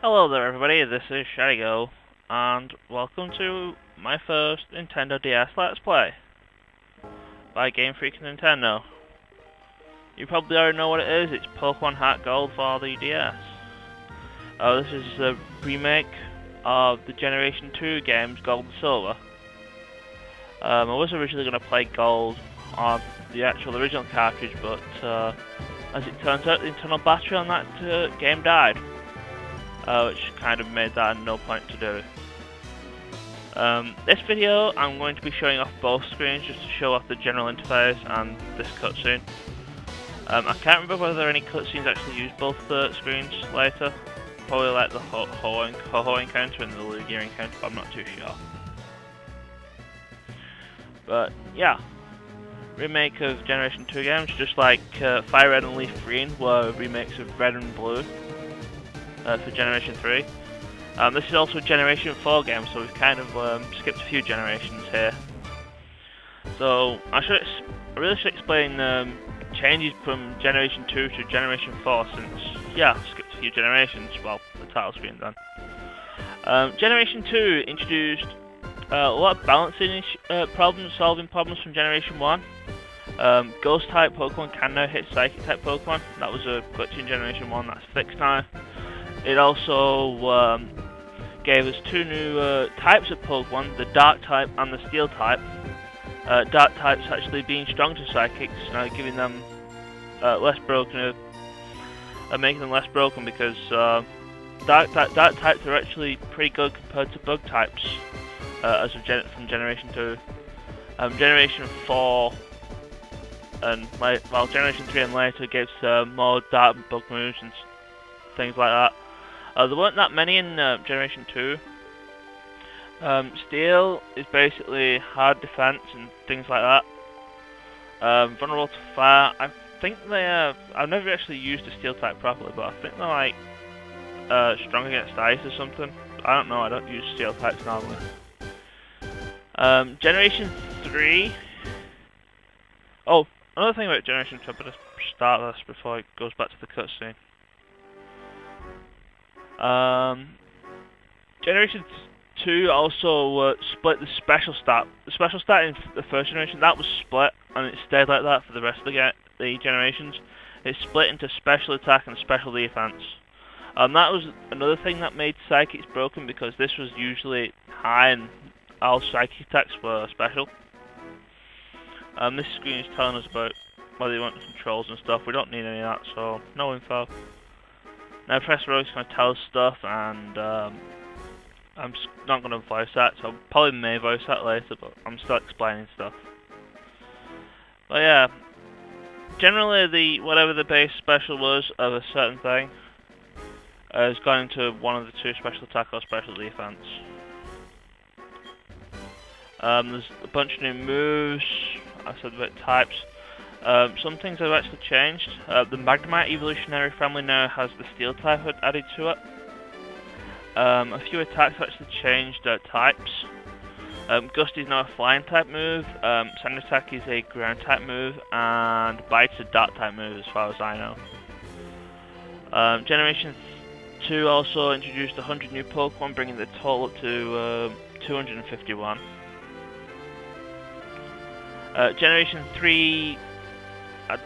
Hello there everybody, this is HeartGold, and welcome to my first Nintendo DS Let's Play by Game Freak Nintendo. You probably already know what it is, it's Pokémon HeartGold for the DS. This is a remake of the Generation 2 games Gold and Silver. I was originally going to play Gold on the actual original cartridge, but as it turns out the internal battery on that game died. Which kind of made that no point to do. This video I'm going to be showing off both screens just to show off the general interface and this cutscene. I can't remember whether any cutscenes actually use both screens later. Probably like the Ho-Ho encounter and the Lugia encounter, but I'm not too sure. But yeah, remake of Generation 2 games, just like Fire Red and Leaf Green were remakes of Red and Blue. For Generation 3. This is also a Generation 4 game, so we've kind of skipped a few generations here. So I really should explain changes from Generation 2 to Generation 4, since, yeah, skipped a few generations, well, the title screen done. Generation 2 introduced a lot of balancing solving problems from Generation 1. Ghost type Pokemon can now hit Psychic type Pokemon. That was a glitch in Generation 1, that's fixed now. It also gave us two new types of Pokemon, the Dark type and the Steel type. Dark types actually being strong to Psychics, giving them less broken, making them less broken, because Dark types are actually pretty good compared to Bug types from Generation 2. Generation 4 and Generation 3 and later gives more Dark and Bug moves and things like that. There weren't that many in Generation 2. Steel is basically hard defense and things like that. Vulnerable to fire. I think I've never actually used a Steel type properly, but I think they're like strong against ice or something. I don't know. I don't use Steel types normally. Generation 3. Oh, another thing about Generation 2. I better start this before it goes back to the cutscene. Generation 2 also split the special stat. The special stat in the first generation, that was split, and it stayed like that for the rest of the generations. It split into special attack and special defense. That was another thing that made Psychics broken, because this was usually high and all Psychic attacks were special. This screen is telling us about whether you want controls and stuff. We don't need any of that, so no info. Now press row is going to tell us stuff, and I'm not going to voice that, so I probably may voice that later, but I'm still explaining stuff. But yeah, generally whatever the base special was of a certain thing has gone into one of the two, special attack or special defense. There's a bunch of new moves. I said about types. Some things have actually changed. The Magnemite evolutionary family now has the Steel type added to it. A few attacks have actually changed types. Gust is now a flying type move, Sand Attack is a ground type move, and Bite is a dark type move as far as I know. Generation 2 also introduced 100 new Pokemon, bringing the total up to 251. Generation 3, I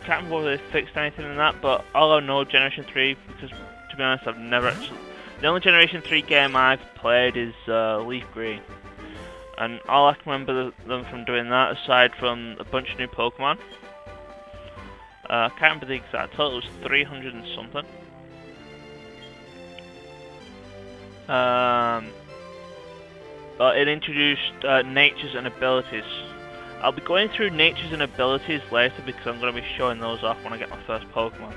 can't remember whether they fixed anything in that, but all I know Generation 3, because to be honest I've never actually... The only Generation 3 game I've played is Leaf Green. And all I can remember them from doing that, aside from a bunch of new Pokemon. I can't remember the exact total, it was 300 and something. But it introduced natures and abilities. I'll be going through natures and abilities later, because I'm going to be showing those off when I get my first Pokemon.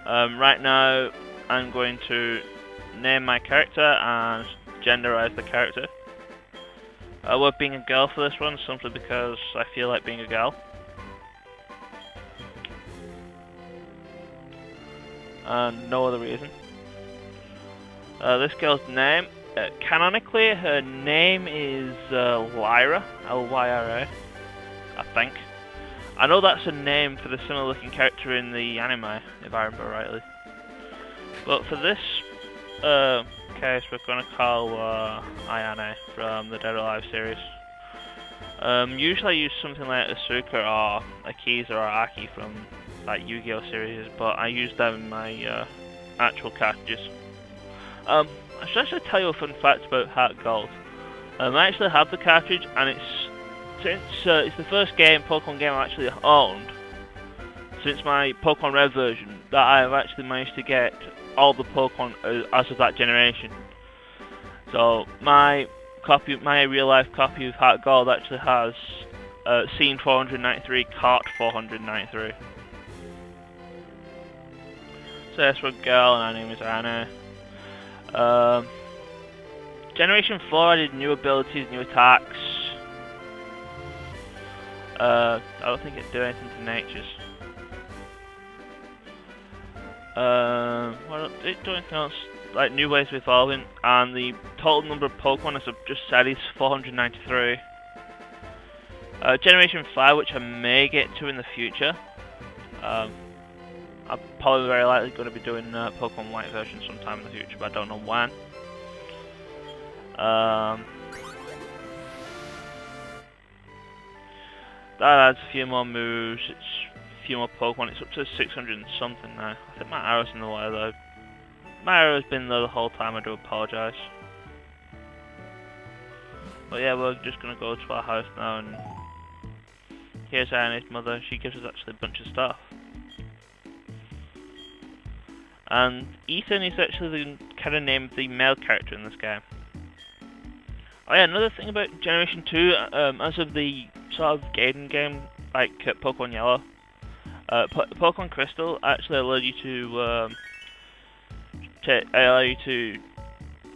Right now, I'm going to name my character and genderize the character. We're being a girl for this one, simply because I feel like being a girl. And no other reason. This girl's name, canonically her name is Lyra, L-Y-R-A, I think. I know that's a name for the similar looking character in the anime, if I remember rightly. But for this case, we're going to call Ayane from the Dead or Alive series. Usually I use something like Asuka or Akiza or Aki from like Yu-Gi-Oh series, but I use them in my actual cartridges. I should actually tell you a fun fact about HeartGold. I actually have the cartridge, and it's the first Pokemon game I actually owned since my Pokémon Red version that I've actually managed to get all the Pokemon as of that generation. So my real life copy of HeartGold actually has Scene 493, Cart 493. So yes, we're a girl, and her name is Ayane. Generation 4 added new abilities, new attacks. I don't think it'd do anything to natures. Well, it do anything else, like new ways of evolving, and the total number of Pokemon, as I've just said, is 493. Generation 5, which I may get to in the future. I'm probably very likely going to be doing Pokemon White version sometime in the future, but I don't know when. That adds a few more moves, it's a few more Pokemon, it's up to 600 and something now. I think my arrow's in the way though. My arrow's been there the whole time, I do apologise. But yeah, we're just going to go to our house now, and here's Ayane's mother. She gives us actually a bunch of stuff. And Ethan is actually the kind of name of the male character in this game. Oh yeah, another thing about Generation 2, as of the sort of Gaiden game, like Pokemon Yellow, Pokemon Crystal actually allowed you to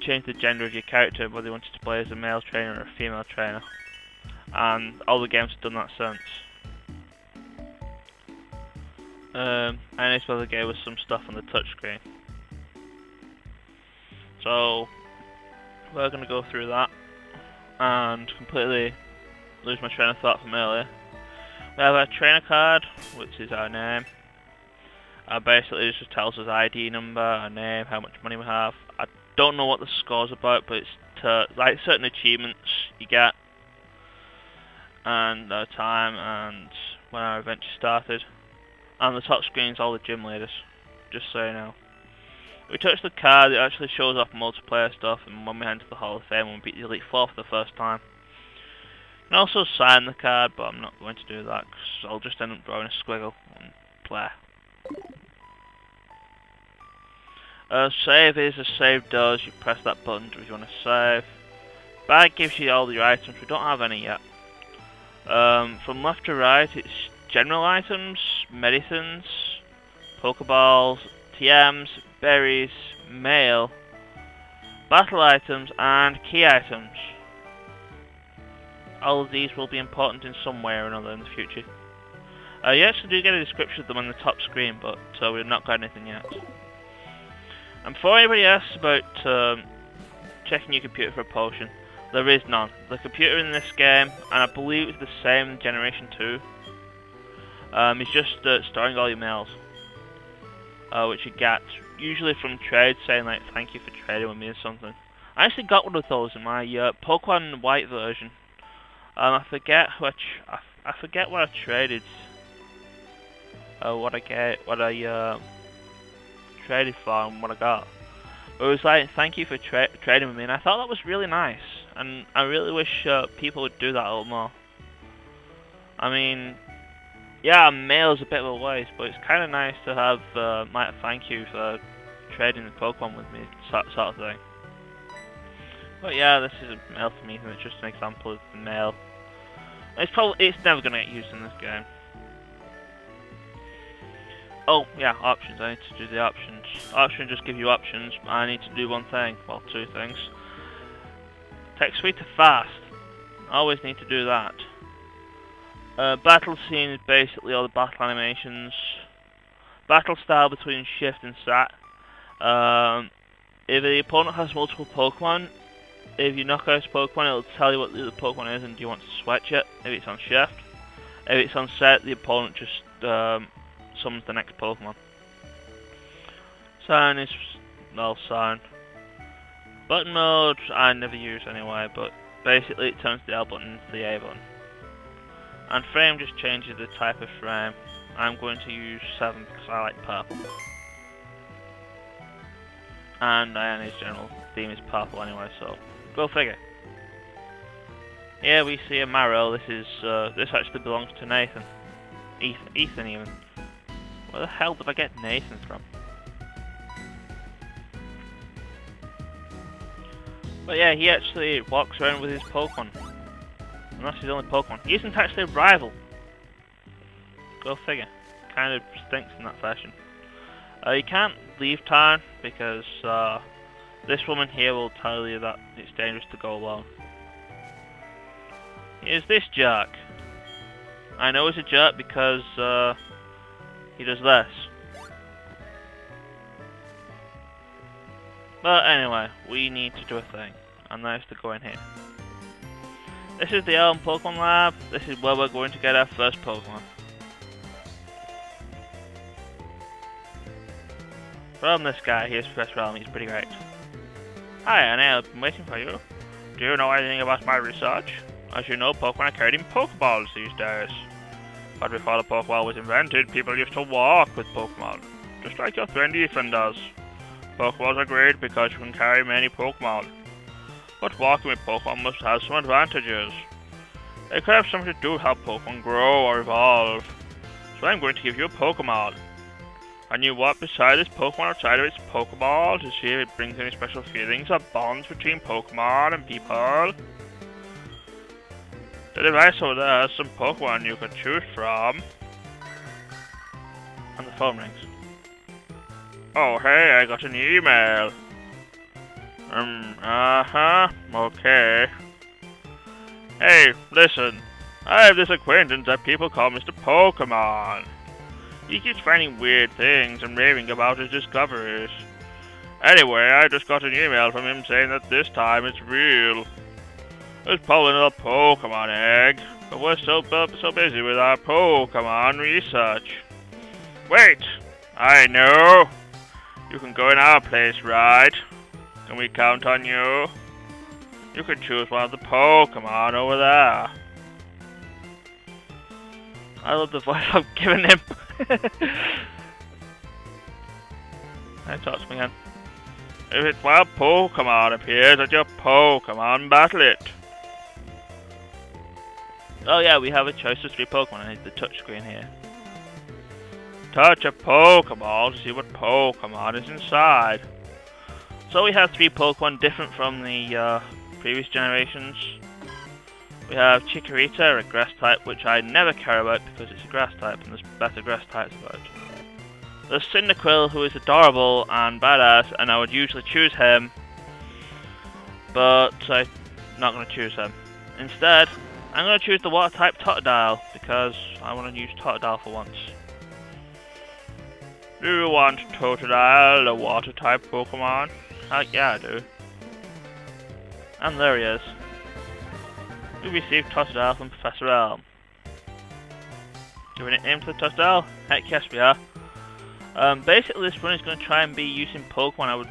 change the gender of your character, whether you wanted to play as a male trainer or a female trainer. And all the games have done that since. And as well, they gave us some stuff on the touchscreen. So we're going to go through that and completely lose my train of thought from earlier. We have our trainer card, which is our name. Basically, it just tells us ID number, our name, how much money we have. I don't know what the score's about, but it's like certain achievements you get, and our time, and when our adventure started. And the top screen's all the gym leaders, just so you know. We touch the card, it actually shows off multiplayer stuff, and when we enter the Hall of Fame, when we beat the Elite Four for the first time. You can also sign the card, but I'm not going to do that, because I'll just end up drawing a squiggle and play. Save is, a save does, you press that button if you want to save. Bag gives you all your items, we don't have any yet. From left to right, it's general items, medicines, Pokeballs, TMs, berries, mail, battle items, and key items. All of these will be important in some way or another in the future. You actually do get a description of them on the top screen, but we've not got anything yet. And before anybody asks about checking your computer for a potion, there is none. The computer in this game, and I believe it's the same in Generation 2, is just storing all your mails, which you get usually from trade, saying like thank you for trading with me or something. I actually got one of those in my Pokemon White version. I forget what I traded. What I traded for and what I got. But it was like thank you for trading with me, and I thought that was really nice, and I really wish people would do that a little more. I mean, yeah, mail's a bit of a waste, but it's kind of nice to have like thank you for trading the Pokemon with me, sort of thing. But yeah, this is a mail for me, and it's just an example of the mail. It's never gonna get used in this game. Oh yeah, options. I need to do the options. Options just give you options. I need to do one thing, well, two things. Text speed to fast. Always need to do that. Battle scene is basically all the battle animations. Battle style between shift and sat. If the opponent has multiple Pokemon, if you knock out a Pokemon, it'll tell you what the other Pokemon is and do you want to switch it, if it's on shift. If it's on set, the opponent just summons the next Pokemon. So, and it's null sign. Button mode I never use anyway, but basically it turns the L button into the A button. And frame just changes the type of frame. I'm going to use 7 because I like purple. And Ayane's general theme is purple anyway, so go figure. Here we see a marrow. This actually belongs to Nathan. Ethan even. Where the hell did I get Nathan from? But yeah, he actually walks around with his Pokemon. And that's his only Pokemon. He isn't actually a rival. Go figure. Kind of stinks in that fashion. You can't leave town because this woman here will tell you that it's dangerous to go alone. Here's this jerk. I know he's a jerk because he does this. But anyway, we need to do a thing, and that is to go in here. This is the Elm Pokemon Lab. This is where we're going to get our first Pokemon. From this guy, here's Professor Elm, he's pretty great. Hi, Ayane, I've been waiting for you. Do you know anything about my research? As you know, Pokemon are carried in Pokeballs these days. But before the Pokeball was invented, people used to walk with Pokemon, just like your friend Ethan does. Pokeballs are great because you can carry many Pokemon. But walking with Pokemon must have some advantages. They could have something to do with how Pokemon grow or evolve. So I'm going to give you a Pokemon. And you walk beside this Pokemon outside of its Pokeball to see if it brings any special feelings or bonds between Pokemon and people. The device over there has some Pokemon you can choose from. And the phone rings. Oh hey, I got an email. Okay. Hey, listen. I have this acquaintance that people call Mr. Pokemon. He keeps finding weird things and raving about his discoveries. Anyway, I just got an email from him saying that this time it's real. There's probably another Pokemon egg, but we're so busy with our Pokemon research. Wait! I know! You can go in our place, right? Can we count on you? You can choose one of the Pokemon over there. I love the voice I'm giving him. I talk to him again. If its wild Pokemon appears at your Pokemon, battle it. Oh yeah, we have a choice of 3 Pokemon. I need the touchscreen here. Touch a Pokeball to see what Pokemon is inside. So we have 3 Pokemon different from the previous generations. We have Chikorita, a grass type, which I never care about because it's a grass type and there's better grass types about. There's Cyndaquil, who is adorable and badass, and I would usually choose him, but I'm not going to choose him. Instead, I'm going to choose the water type Totodile because I want to use Totodile for once. Do you want Totodile, the water type Pokemon? Yeah, I do. And there he is. We received Totodile from Professor Elm. Giving it name to the Totodile? Heck yes we are. Basically this run is going to try and be using Pokemon I would,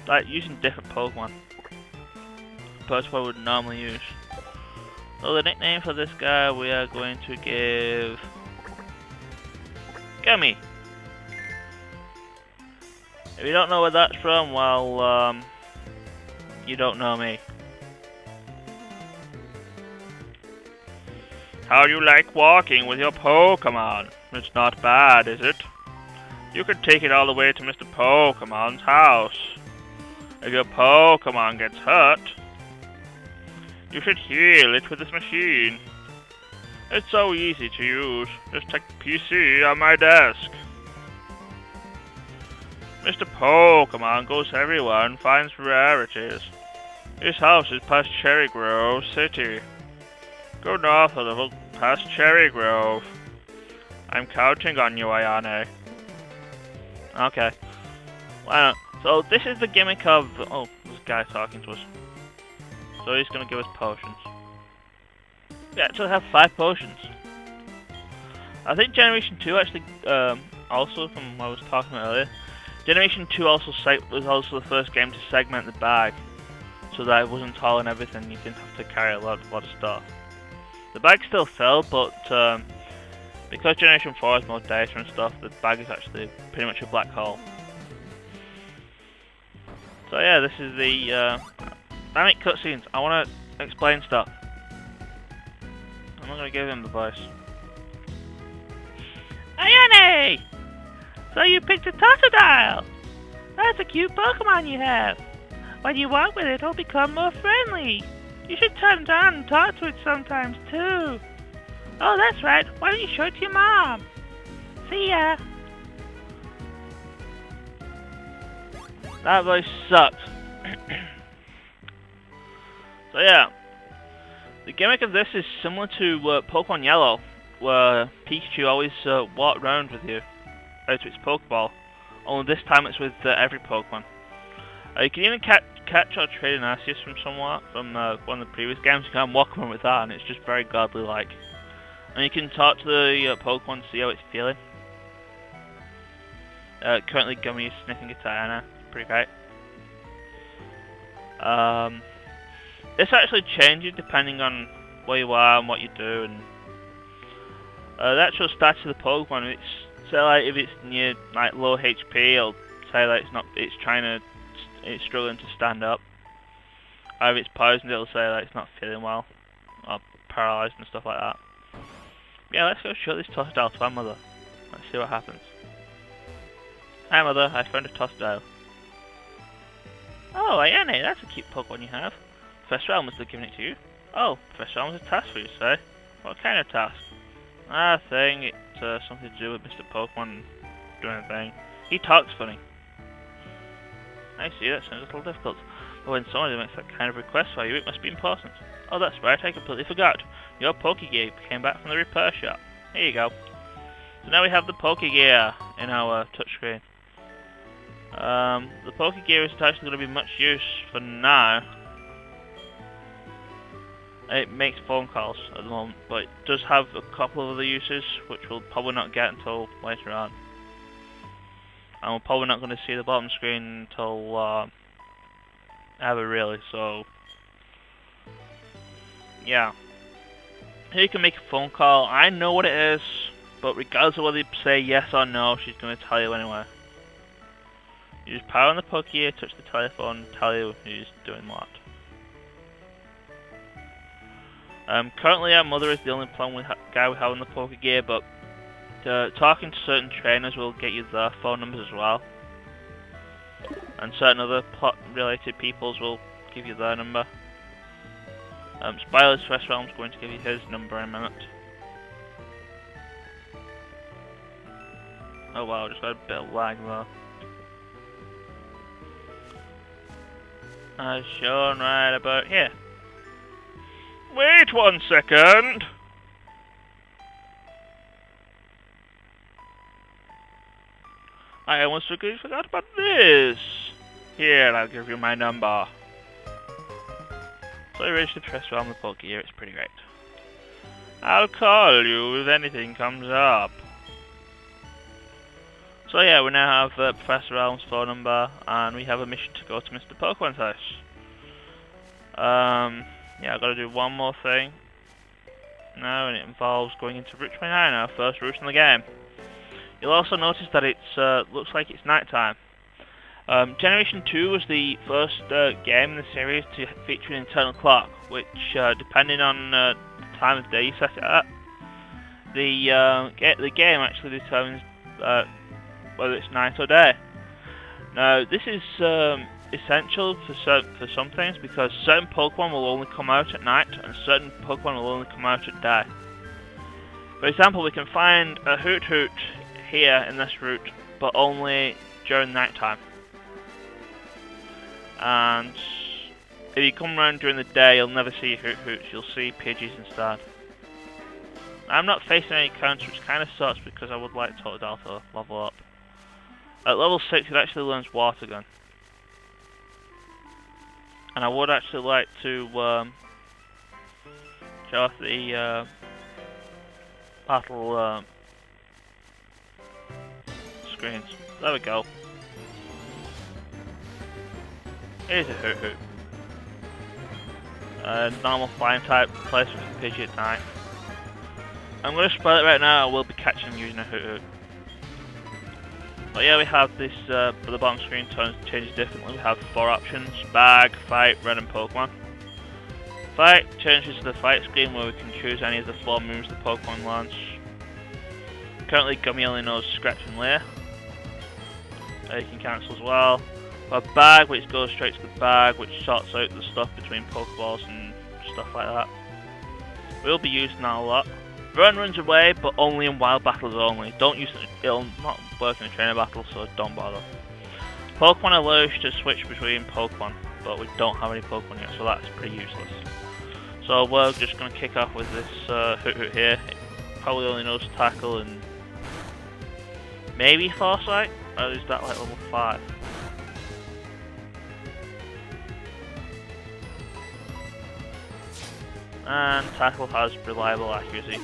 like using different Pokemon. Opposed to what I would normally use. So the nickname for this guy we are going to give... Gummy! If you don't know where that's from, well, you don't know me. How do you like walking with your Pokemon? It's not bad, is it? You can take it all the way to Mr. Pokemon's house. If your Pokemon gets hurt, you should heal it with this machine. It's so easy to use. Just take the PC on my desk. Mr. Pokemon goes everywhere and finds rarities. His house is past Cherry Grove City. Go north a little past Cherry Grove. I'm counting on you, Ayane. Okay. Well, so this is the gimmick of... Oh, this guy talking to us. So he's going to give us potions. We actually have 5 potions. I think Generation 2 actually, also from what I was talking about earlier, Generation 2 was also the first game to segment the bag, so that it wasn't tall and everything, you didn't have to carry a lot of stuff. The bag still filled, but because Generation 4 has more data and stuff, the bag is actually pretty much a black hole. So yeah, this is the dynamic cutscenes. I want to explain stuff. I'm not going to give him the voice. Ayane! So you picked a Totodile! That's a cute Pokemon you have. When you walk with it, it'll become more friendly. You should turn down and talk to it sometimes too. Oh, that's right. Why don't you show it to your mom? See ya. That voice sucked. So yeah, the gimmick of this is similar to Pokemon Yellow, where Pikachu always walked around with you out to its Pokeball. Only this time it's with every Pokemon. You can even catch or trade an Arceus from one of the previous games. You can walk around with that, and it's just very godly-like. And you can talk to the Pokemon to see how it's feeling. Currently, Gummy is sniffing at Ayane. Pretty great. This actually changes depending on where you are and what you do, and the actual stats of the Pokemon. It's say like if it's near like low HP, it'll say like it's struggling to stand up. Or if it's poisoned, it'll say like it's not feeling well, or paralysed and stuff like that. Yeah, let's go show this Totodile to our mother. Let's see what happens. Hi mother, I found a Totodile. Oh, Ayane, that's a cute Pokemon you have. Professor Elm must have given it to you. Oh, Professor Elm has a task for you, say? What kind of task? I think it's something to do with Mr. Pokemon doing a thing. He talks funny. I see, that sounds a little difficult. But when somebody makes that kind of request for you, it must be important. Oh, that's right, I completely forgot. Your Pokegear came back from the repair shop. Here you go. So now we have the Pokegear in our touchscreen. The Pokegear isn't actually going to be much use for now. It makes phone calls at the moment, but it does have a couple of other uses, which we'll probably not get until later on. And we're probably not going to see the bottom screen until ever really, so yeah. Here you can make a phone call. I know what it is, but regardless of whether you say yes or no, she's going to tell you anyway. You just power on the Pokegear, touch the telephone, and tell you who's doing what. Currently our mother is the only guy we have on the Pokegear, but talking to certain trainers will get you their phone numbers as well. And certain other plot-related peoples will give you their number. Spoilers, Professor Elm's going to give you his number in a minute. Oh wow, just got a bit of lag there. As shown right about here. Wait 1 second! I almost forgot about this! Here, I'll give you my number. So you reach the Professor on the Pokegear, it's pretty great. I'll call you if anything comes up. So yeah, we now have Professor Elm's phone number, and we have a mission to go to Mr. Pokemon's house. Yeah, I've got to do one more thing now, and it involves going into Route 29, our first route in the game. You'll also notice that it looks like it's night time. Generation 2 was the first game in the series to feature an internal clock, which, depending on the time of day you set it at, the game actually determines whether it's night or day. Now, this is essential for some things, because certain Pokemon will only come out at night, and certain Pokemon will only come out at day. For example, we can find a Hoot Hoot here in this route, but only during night time. And if you come around during the day, you'll never see Hoot Hoots, you'll see Pidgeys instead. I'm not facing any counter, which kind of sucks because I would like Totodile to level up. At level 6 it actually learns Water Gun. And I would actually like to show off the battle screens. There we go. It is a Hoot Hoot. Normal flying type, replaced with a Pidgeot at night. I'm going to spoil it right now, I will be catching him using a Hoot Hoot. But yeah, we have this, for the bottom screen changes differently. We have 4 options: Bag, Fight, Red and Pokemon. Fight changes to the fight screen where we can choose any of the 4 moves the Pokemon launch. Currently Gummy only knows Scratch and Lair. You can cancel as well. For Bag, which goes straight to the bag, which sorts out the stuff between Pokeballs and stuff like that. We'll be using that a lot. Run runs away, but only in wild battles only. Don't use it, it'll not work in a trainer battle, so don't bother. Pokemon allows you to switch between Pokemon, but we don't have any Pokemon yet, so that's pretty useless. So we're just going to kick off with this Hoot Hoot here. It probably only knows Tackle and maybe Foresight, or is that like level 5? And Tackle has reliable accuracy.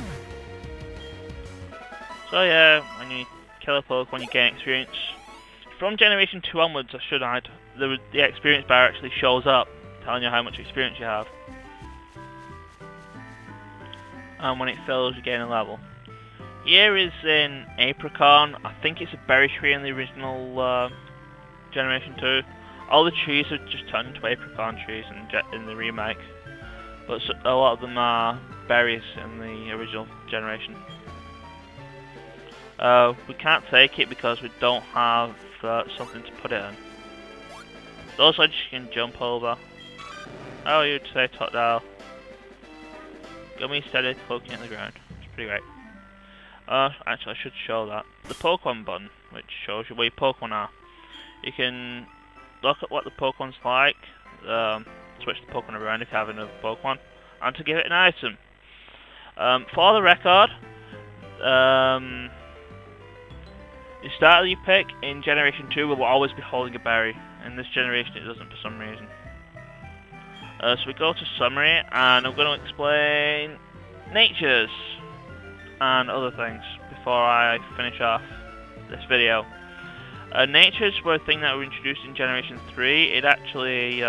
So yeah, when you kill a Pokemon you gain experience. From Generation 2 onwards, I should add, the experience bar actually shows up, telling you how much experience you have. And when it fills you gain a level. Here is in Apricot. I think it's a berry tree in the original Generation 2. All the trees have just turned into apricot trees in the remake. But a lot of them are berries in the original generation. We can't take it because we don't have something to put it in. Those ledges you can jump over. Oh, you'd say top dial. Gummy steady poking at the ground. It's pretty great. Actually I should show that. The Pokemon button, which shows you where your Pokemon are. You can look at what the Pokemon's like. Switch the Pokemon around if you have another Pokemon, and to give it an item. For the record, the starter you pick in Generation 2 will always be holding a berry. In this generation it doesn't for some reason. So we go to summary, and I'm going to explain natures and other things before I finish off this video. Natures were a thing that were introduced in Generation 3. It actually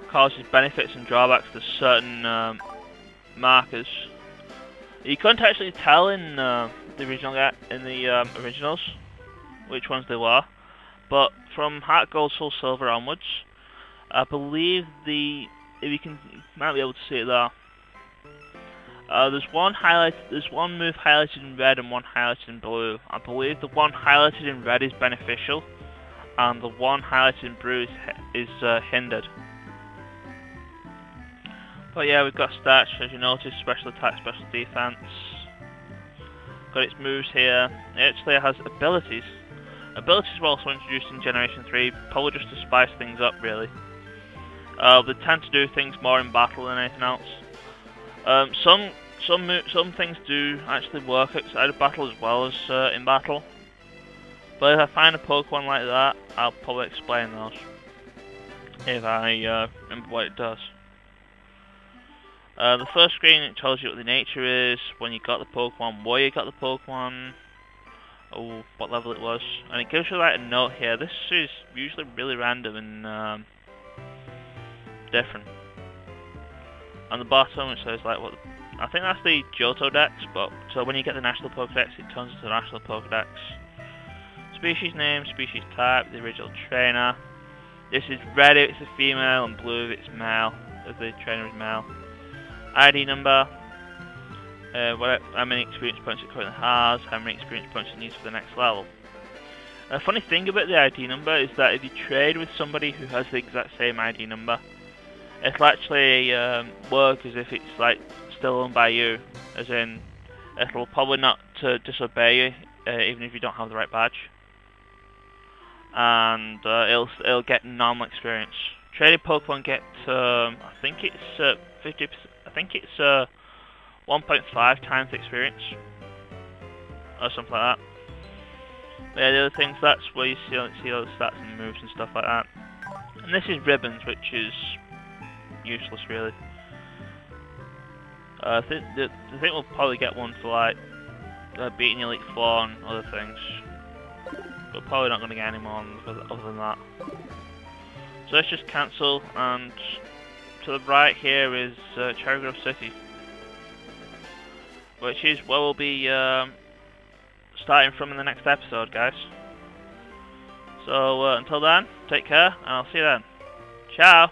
causes benefits and drawbacks to certain markers. You couldn't actually tell in the originals which ones they were, but from HeartGold, Soul Silver onwards, I believe you might be able to see it there. There's one move highlighted in red and one highlighted in blue. I believe the one highlighted in red is beneficial, and the one highlighted in blue is hindered. But yeah, we've got stats, as you notice: special attack, special defense. Got its moves here. It actually has abilities. Abilities were also introduced in Generation 3, probably just to spice things up, really. They tend to do things more in battle than anything else. Some things do actually work outside of battle as well as in battle. But if I find a Pokemon like that, I'll probably explain those if I remember what it does. The first screen, it tells you what the nature is, when you got the Pokemon, where you got the Pokemon, what level it was, and it gives you like a note here. This is usually really random and different. On the bottom it says like I think that's the Johto Dex, but so when you get the National Pokedex it turns into the National Pokedex. Species name, species type, the original trainer. This is red if it's a female and blue if it's male, if the trainer is male. ID number, how many experience points it currently has, how many experience points it needs for the next level. A funny thing about the ID number is that if you trade with somebody who has the exact same ID number, it'll actually work as if it's like still owned by you, as in it'll probably not disobey you even if you don't have the right badge, and it'll get normal experience. Traded Pokemon get I think it's 50%. I think it's 1.5 times experience or something like that. But yeah, the other things, that's where you see all the stats and moves and stuff like that. And this is ribbons, which is useless really. I think we'll probably get one for like beating Elite Four and other things. But probably not going to get any more other than that. So let's just cancel, and to the right here is Cherry Grove City, which is where we'll be starting from in the next episode, guys. So until then, take care, and I'll see you then. Ciao!